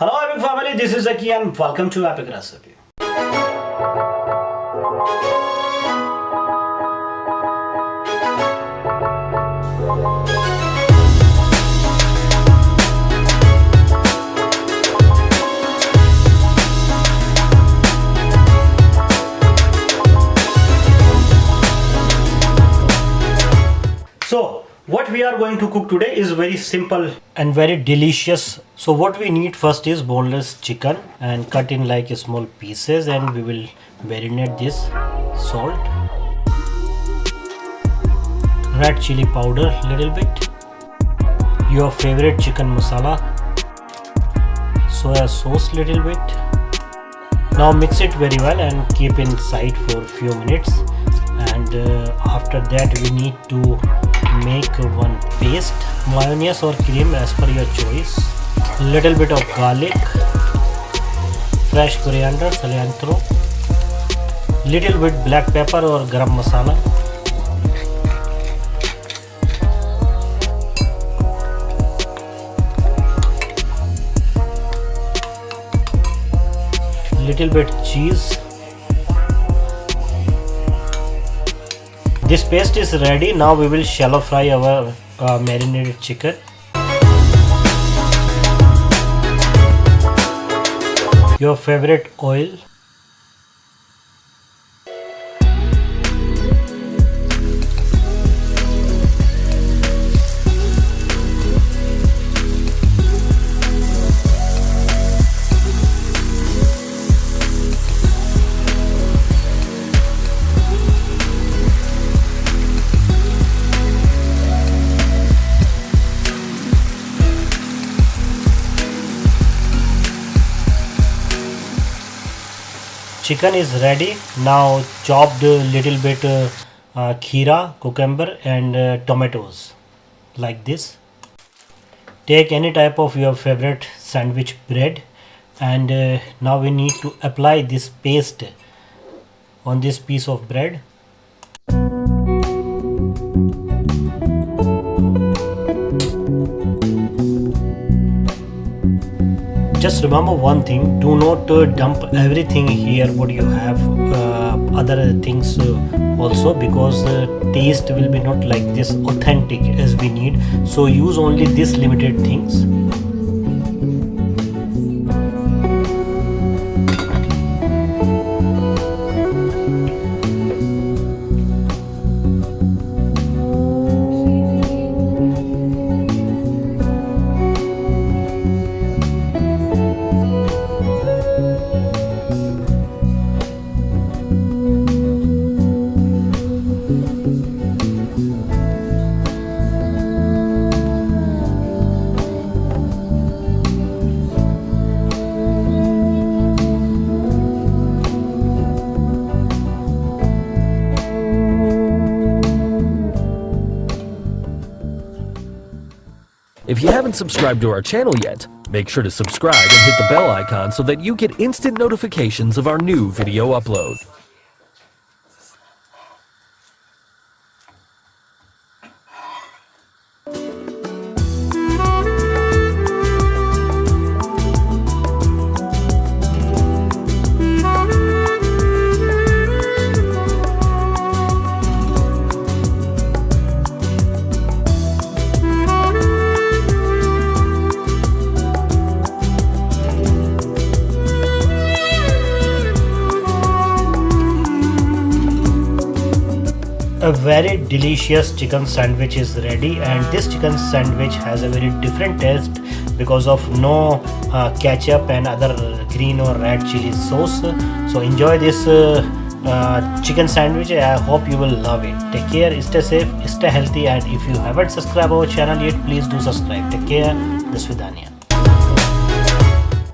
Hello Epic family, this is Zaki and welcome to Epic Recipe. So what we are going to cook today is very simple and very delicious. So what we need first is boneless chicken and cut in like small pieces, and we will marinate this. Salt, red chili powder little bit, your favorite chicken masala, soya sauce little bit. Now mix it very well and keep inside for few minutes, and after that we need to make one paste, mayonnaise or cream as per your choice, little bit of garlic, fresh coriander, cilantro, little bit black pepper or garam masala, little bit cheese. This paste is ready. Now we will shallow fry our marinated chicken. Your favorite oil. Chicken is ready. Now chopped little bit kheera, cucumber and tomatoes like this. Take any type of your favorite sandwich bread, and now we need to apply this paste on this piece of bread. Just remember one thing, do not dump everything here what you have, other things also, because taste will be not like this authentic as we need. So use only this limited things. If you haven't subscribed to our channel yet, make sure to subscribe and hit the bell icon so that you get instant notifications of our new video upload. A very delicious chicken sandwich is ready, and this chicken sandwich has a very different taste because of no ketchup and other green or red chili sauce. So enjoy this chicken sandwich. I hope you will love it. Take care, stay safe, stay healthy, and if you haven't subscribed our channel yet, please do subscribe. Take care. Dasvidanya.